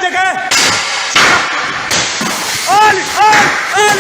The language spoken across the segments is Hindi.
जगह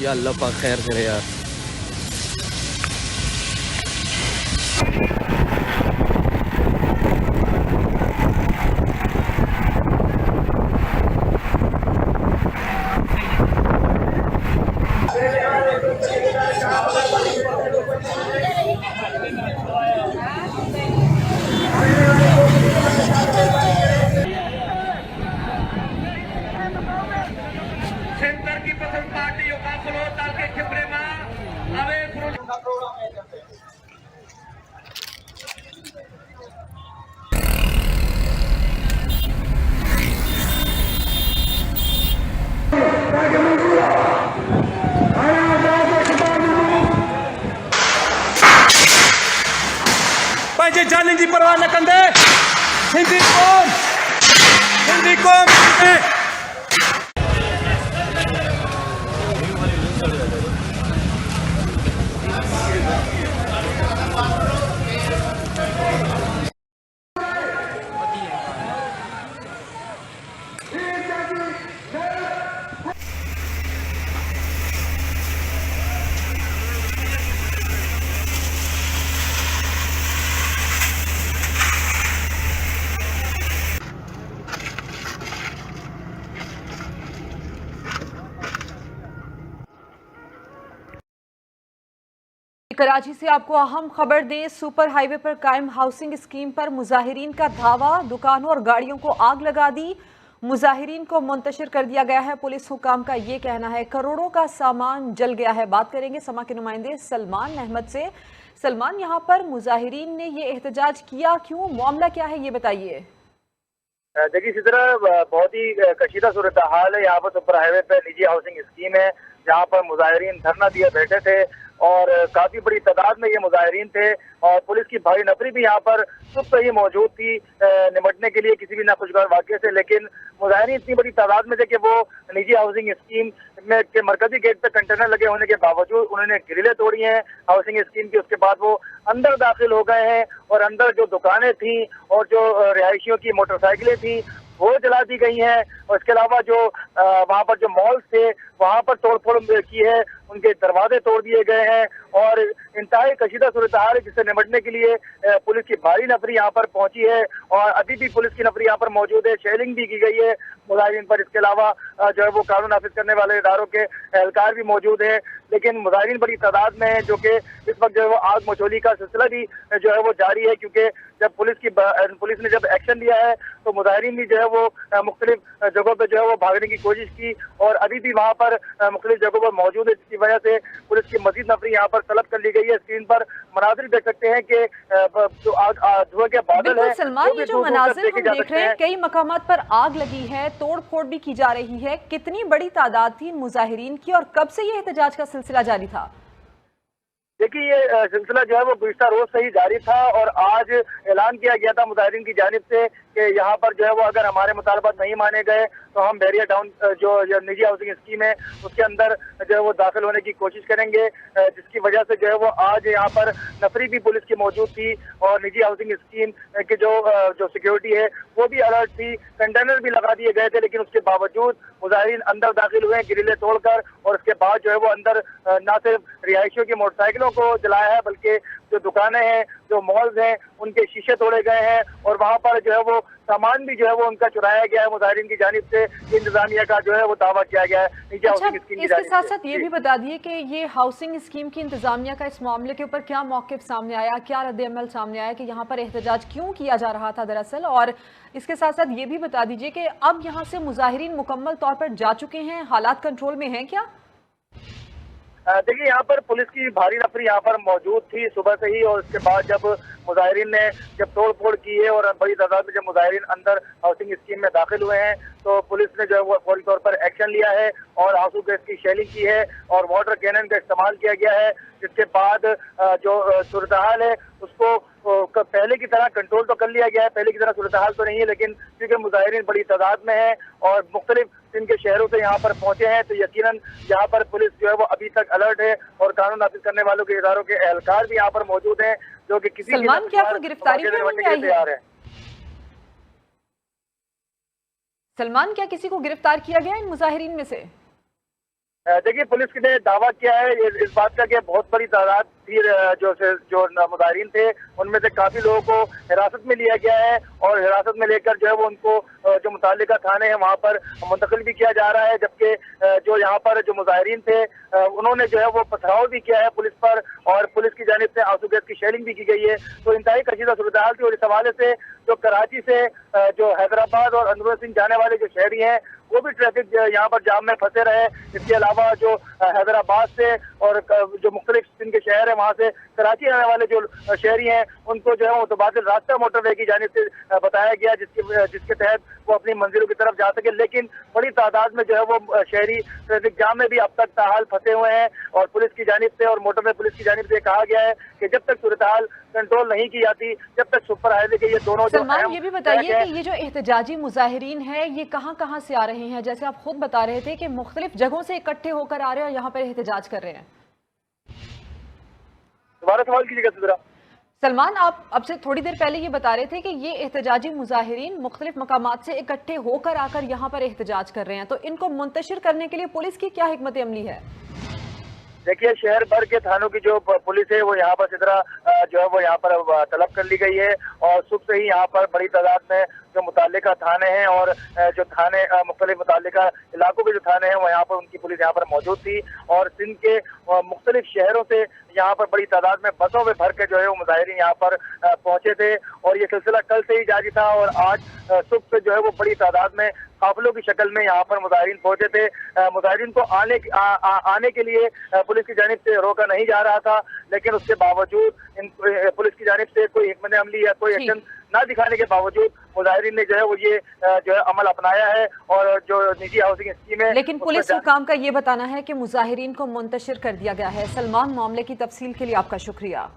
या अल्लाह पाक खैर करे यार। पंहिंजे जाननि जी परवाह न कंदे सिंधी क़ौम कराची से आपको अहम खबर दें। सुपर हाईवे पर कायम हाउसिंग स्कीम पर मुजाहिरीन का धावा, दुकानों और गाड़ियों को आग लगा दी, मुजाहिरीन को मुंतशिर कर दिया गया है। पुलिस हुकाम का ये कहना है करोड़ों का सामान जल गया है। बात करेंगे समा के नुमाइंदे सलमान अहमद से। सलमान, यहाँ पर मुजाहिरीन ने ये एहतजाज किया क्यों, मामला क्या है, ये बताइए। देखिए, इसी तरह बहुत ही कशीदा सूरत हाल है। यहाँ पर सुपर हाईवे पे निजी हाउसिंग स्कीम है जहाँ पर मुजाहिरीन धरना दिए बैठे थे और काफी बड़ी तादाद में ये मुजाहिरीन थे और पुलिस की भारी नफरी भी यहाँ पर सुबह ही मौजूद थी निपटने के लिए किसी भी नाखुशगवार वाक़े से। लेकिन मुजाहिरीन इतनी बड़ी तादाद में थे कि वो निजी हाउसिंग स्कीम में के मरकजी गेट पे कंटेनर लगे होने के बावजूद उन्होंने ग्रिलें तोड़ी हैं हाउसिंग स्कीम की। उसके बाद वो अंदर दाखिल हो गए हैं और अंदर जो दुकानें थी और जो रिहायशियों की मोटरसाइकिलें थी वो जला दी गई हैं। और इसके अलावा जो वहाँ पर जो मॉल्स थे वहाँ पर तोड़फोड़ की है, उनके दरवाजे तोड़ दिए गए हैं और इंतहाई कशीदा सूरत हाल है जिससे निपटने के लिए पुलिस की भारी नफरी यहाँ पर पहुंची है और अभी भी पुलिस की नफरी यहाँ पर मौजूद है। शेलिंग भी की गई है मुजाहिरीन पर। इसके अलावा जो है वो कानून नाफिज करने वाले इदारों के एहलकार भी मौजूद है। लेकिन मुजाहिरीन बड़ी तादाद में है जो कि इस वक्त जो है वो आग मचोली का सिलसिला भी जो है वो जारी है, क्योंकि जब पुलिस ने जब एक्शन लिया है तो मुजाहिरीन भी जो है वो मुख्तलिफ जगहों पर जो है वो भागने की कोशिश की और अभी भी वहाँ पर मुख्तलिफ जगहों पर मौजूद है, जिसकी वजह से पुलिस की मजीद नफरी यहाँ पर तलब कर ली गई है। स्क्रीन पर मनाजिर देख सकते हैं कि जो धुएं के बादल है सलमान, ये जो मनाजिर हम देख रहे हैं कई मकामात पर आग लगी है, तोड़ फोड़ भी की जा रही है। कितनी बड़ी तादाद थी मुजाहिरीन की और कब से ये एहतजाज का सिलसिला जारी था? देखिए, ये सिलसिला जो है वो गुज़िश्ता रोज से ही जारी था और आज ऐलान किया गया था मुजाहिरीन की जानिब से कि यहाँ पर जो है वो अगर हमारे मुतालबात नहीं माने गए तो हम बैरियर टाउन जो निजी हाउसिंग स्कीम है उसके अंदर जो है वो दाखिल होने की कोशिश करेंगे, जिसकी वजह से जो है वो आज यहाँ पर नफरी भी पुलिस की मौजूद थी और निजी हाउसिंग स्कीम की जो सिक्योरिटी है वो भी अलर्ट थी। कंटेनर भी लगा दिए गए थे लेकिन उसके बावजूद मुजाहिरीन अंदर दाखिल हुए ग्रिलें तोड़कर और उसके बाद जो है वो अंदर न सिर्फ रिहायशियों की मोटरसाइकिलों को जलाया है बल्कि जो दुकानें हैं, जो मॉल्स हैं, उनके शीशे तोड़े गए हैं और वहाँ पर जो है वो सामान भी जो है वो उनका चुराया गया है। मुजाहिरीन की जानिब से इंतजामिया का जो है वो दावा किया गया है निजी हाउसिंग स्कीम की जानिब से। इसके साथ साथ ये भी बता दिए कि ये हाउसिंग स्कीम की इंतजामिया का इस मामले के ऊपर क्या मौक़िफ़ सामने आया, क्या रद्द-ए-अमल सामने आया कि यहाँ पर एहतजाज क्यों किया जा रहा था दरअसल, और इसके साथ साथ ये भी बता दीजिए कि अब यहाँ से मुजाहिरीन मुकम्मल तौर पर जा चुके हैं, हालात कंट्रोल में हैं क्या? देखिए, यहाँ पर पुलिस की भारी नफरी यहाँ पर मौजूद थी सुबह से ही और उसके बाद जब मुजाहिरीन ने जब तोड़ फोड़ की है और बड़ी तादाद में जब मुजाहिरीन अंदर हाउसिंग स्कीम में दाखिल हुए हैं तो पुलिस ने जो है वो फौरी तौर पर एक्शन लिया है और आंसू गैस की शेलिंग की है और वाटर कैनन का इस्तेमाल किया गया है, जिसके बाद जो सूरत हाल है उसको पहले की तरह कंट्रोल तो कर लिया गया है, पहले की तरह सूरत हाल तो नहीं है, लेकिन क्योंकि मुजाहिरीन बड़ी तादाद में है और मुख्तलिफ इनके शहरों से यहाँ पर पहुंचे हैं, तो यकीनन यहाँ पर पुलिस जो है वो अभी तक अलर्ट है और कानून नाफिज करने वालों के इदारों के एहलकार भी यहाँ पर मौजूद हैं, जो कि किसी सलमान की आपको गिरफ्तारी में तैयार है। सलमान, क्या किसी को गिरफ्तार किया गया इन मुजाहिरीन में से? देखिए, पुलिस ने दावा किया है इस बात का कि बहुत बड़ी तादाद थी जो मुजाहिरीन थे, उनमें से काफी लोगों को हिरासत में लिया गया है और हिरासत में लेकर जो है वो उनको जो मुताल्लिका थाने हैं वहाँ पर मुंतकिल भी किया जा रहा है, जबकि जो यहाँ पर जो मुजाहिरीन थे उन्होंने जो है वो पथराव भी किया है पुलिस पर और पुलिस की जानिब से आंसू गैस की शेलिंग भी की गई है। तो इंतहाई कशीदा सूरत हाल थी और इस हवाले से जो कराची से जो हैदराबाद और अंदरून सिंध जाने वाले जो शहरी हैं वो भी ट्रैफिक यहाँ पर जाम में फंसे रहे। इसके अलावा जो हैदराबाद से और जो मुख्तलिफ सिंध के शहर है वहाँ से कराची आने वाले जो शहरी हैं उनको जो है मुतबादिल रास्ता मोटरवे की जानिब से बताया गया, जिसके तहत वो अपनी मंजिलों की तरफ जा सके। लेकिन बड़ी तादाद में जो है वो शहरी ट्रैफिक जाम में भी अब तक ताहाल फंसे हुए हैं और पुलिस की जानिब से और मोटरवे पुलिस की जानिब से कहा गया है कि जब तक सूरत हाल कंट्रोल नहीं की जाती, जब तक सुपर हाईवे के ये दोनों सलमान, ये भी बताइए कि ये जो एहतजाजी मुजाहिरीन है ये कहाँ से आ रहे हैं? जैसे आप खुद बता रहे थे कि मुख्तलिफ जगहों से इकट्ठे होकर आ रहे हैं और यहाँ पर एहतजाज कर रहे हैं। दोबारा सवाल कीजिएगा जरा। सलमान, आप अब से थोड़ी देर पहले ये बता रहे थे कि ये एहतजाजी मुजाहिरीन मुख्तलिफ मकामात से इकट्ठे होकर आकर यहाँ पर एहतजाज कर रहे हैं, तो इनको मुंतशिर करने के लिए पुलिस की क्या हिकमत अमली है? देखिए, शहर भर के थानों की जो पुलिस है वो यहाँ पर सिदरा जो है वो यहाँ पर तलब कर ली गई है और सुबह से ही यहाँ पर बड़ी तादाद में जो मुताल्लिका थाने हैं और जो थाने मुख्तलिफ मुताल्लिका इलाकों के जो थाने हैं वो यहाँ पर उनकी पुलिस यहाँ पर मौजूद थी और सिंध के मुख्तलिफ शहरों से यहाँ पर बड़ी तादाद में बसों में भर के जो है वो मुजाहिरीन यहाँ पर पहुंचे थे और ये सिलसिला कल से ही जारी था और आज सुबह से जो है वो बड़ी तादाद में काफिलों की शक्ल में यहाँ पर मुजाहिरीन पहुंचे थे। मुजाहिरीन को आने के लिए पुलिस की जानिब से रोका नहीं जा रहा था, लेकिन उसके बावजूद पुलिस की जानिब से कोई हिकमत अमली या कोई एक्शन ना दिखाने के बावजूद मुजाहिरीन ने जो है वो ये जो है अमल अपनाया है और जो निजी हाउसिंग स्कीम है। लेकिन पुलिस को काम का ये बताना है कि मुजाहिरीन को मुंतशिर कर दिया गया है। सलमान, मामले की तफसील के लिए आपका शुक्रिया।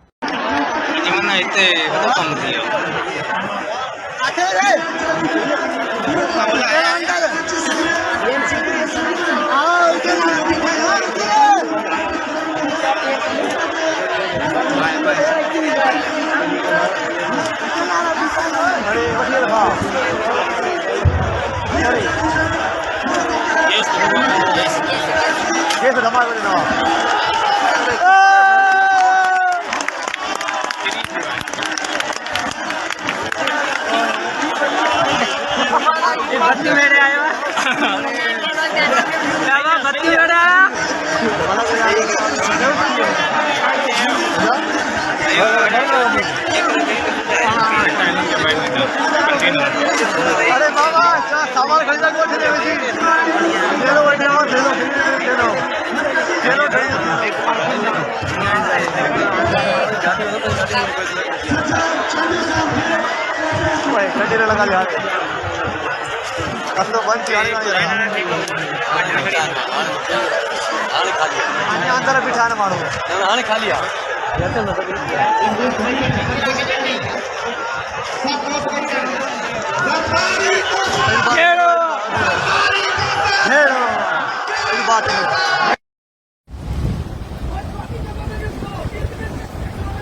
अरे बाबा सामान खरीदा को दे दो बैठे हो दे दो खड़े लगा यार कल तो बंद किया अंदर बिठाने मारो हाने खा लिया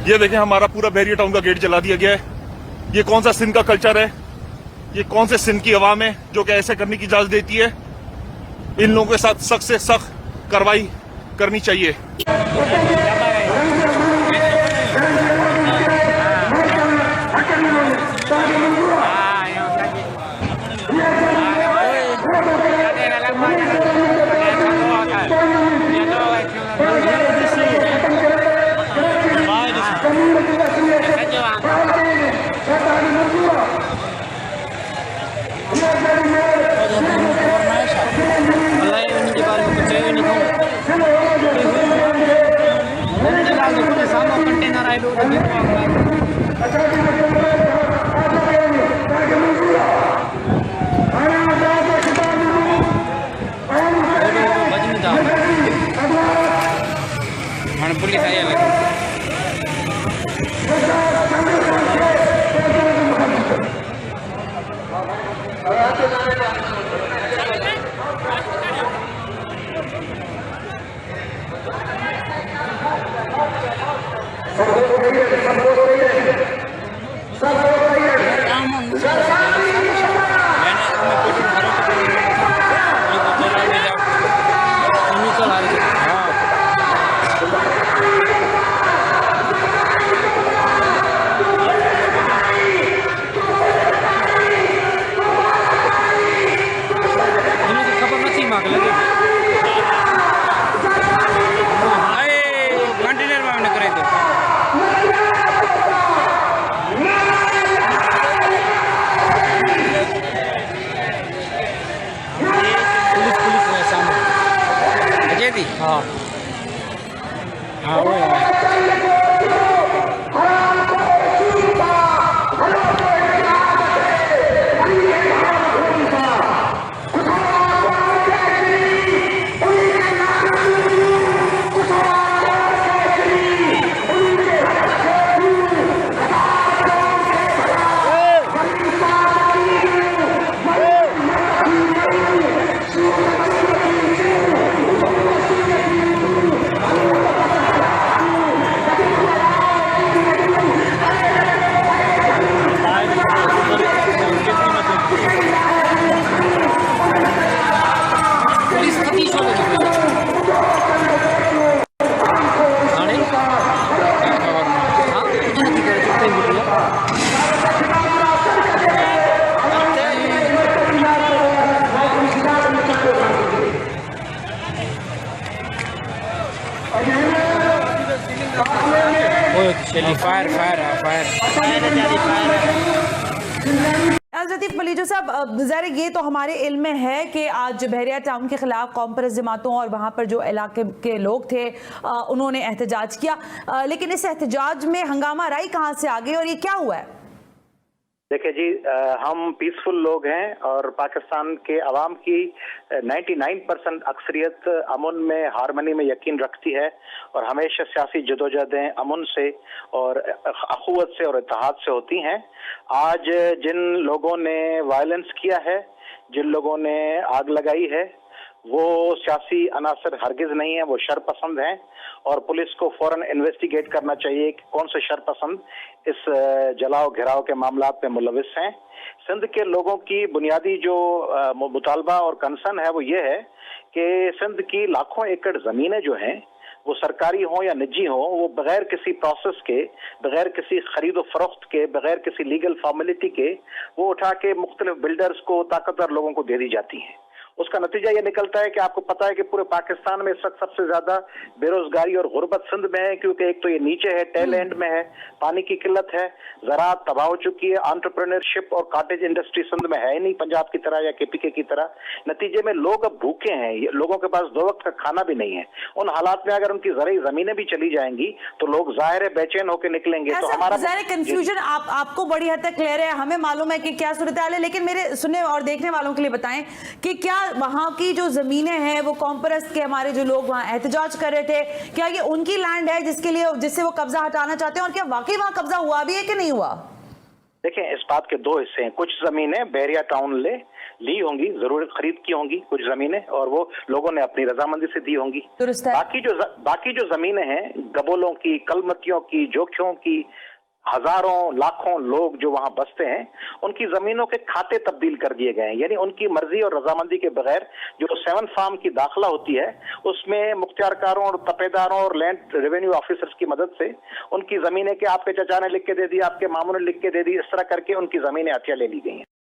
ये देखें, हमारा पूरा बैरियर टाउन का गेट जला दिया गया है। ये कौन सा सिंध का कल्चर है? ये कौन से सिंध की अवाम है जो कि ऐसे करने की इजाजत देती है? इन लोगों के साथ सख्त से सख्त कार्रवाई करनी चाहिए। लतीफ मलीजो साहब, ज़ाहिर ये तो हमारे इल्म में है कि आज बहरिया टाउन के खिलाफ कॉम जमातों और वहाँ पर जो इलाके के लोग थे उन्होंने एहतजाज किया, लेकिन इस एहतजाज में हंगामा राई कहाँ से आ गई और ये क्या हुआ है? देखिए जी, हम पीसफुल लोग हैं और पाकिस्तान के अवाम की 99% अक्सरियत अमन में, हारमनी में यकीन रखती है और हमेशा सियासी जदोजहदें अमन से और अखुवत से और इत्तेहाद से होती हैं। आज जिन लोगों ने वायलेंस किया है, जिन लोगों ने आग लगाई है, वो सियासी अनासर हरगिज नहीं है, वो शरपसंद हैं और पुलिस को फौरन इन्वेस्टिगेट करना चाहिए कि कौन से शरपसंद इस जलाओ घिराव के मामलात में मुलविस हैं। सिंध के लोगों की बुनियादी जो मुतालबा और कंसर्न है वो ये है कि सिंध की लाखों एकड़ जमीनें जो हैं वो सरकारी हो या निजी हो, वो बगैर किसी प्रोसेस के, बगैर किसी खरीदो फरोख्त के, बगैर किसी लीगल फॉर्मेलिटी के वो उठा के मुख्तलिफ बिल्डर्स को, ताकतवर लोगों को दे दी जाती हैं। उसका नतीजा ये निकलता है कि आपको पता है कि पूरे पाकिस्तान में इस वक्त सबसे ज्यादा बेरोजगारी और गुर्बत सिंध में है, क्योंकि एक तो ये नीचे है, टेल एंड में है, पानी की किल्लत है, ज़राअत तबाह हो चुकी है, एंटरप्रेन्योरशिप और कॉटेज इंडस्ट्री सिंध में है ही नहीं पंजाब की तरह या केपीके की तरह। नतीजे में लोग अब भूखे हैं, लोगों के पास 2 वक्त का खाना भी नहीं है। उन हालात में अगर उनकी ज़रूरी जमीनें भी चली जाएंगी तो लोग जाहिर है बेचैन होकर निकलेंगे। तो हमारा कंफ्यूजन आपको बड़ी हद तक क्लियर है, हमें मालूम है कि क्या सूरत हाल है, लेकिन मेरे सुनने और देखने वालों के लिए बताएं कि क्या वहां की जो जमीनें हैं वो कॉम्परस्ट के हमारे जो लोग वहां एहतजाज कर रहे थे, क्या ये उनकी लैंड है जिससे वो कब्जा हटाना चाहते हैं और क्या वाकई वहां कब्जा हुआ भी है कि नहीं हुआ? देखें, इस बात के 2 हिस्से हैं। कुछ जमीनें बहरिया टाउन ली होंगी, जरूर खरीद की होंगी कुछ जमीनें, और वो लोगों ने अपनी रजामंदी से दी होंगी। बाकी जो जमीनें हैं, गबोलों की, कलमतियों की, जोखियों की, हजारों लाखों लोग जो वहां बसते हैं, उनकी जमीनों के खाते तब्दील कर दिए गए हैं। यानी उनकी मर्जी और रजामंदी के बगैर जो 7 फार्म की दाखिला होती है उसमें मुख्तियारकारों और तपेदारों और लैंड रेवेन्यू ऑफिसर्स की मदद से उनकी जमीनें के आपके चचा ने लिख के दे दी, आपके मामू ने लिख के दे दी, इस तरह करके उनकी जमीनें हथिया ले ली गई हैं।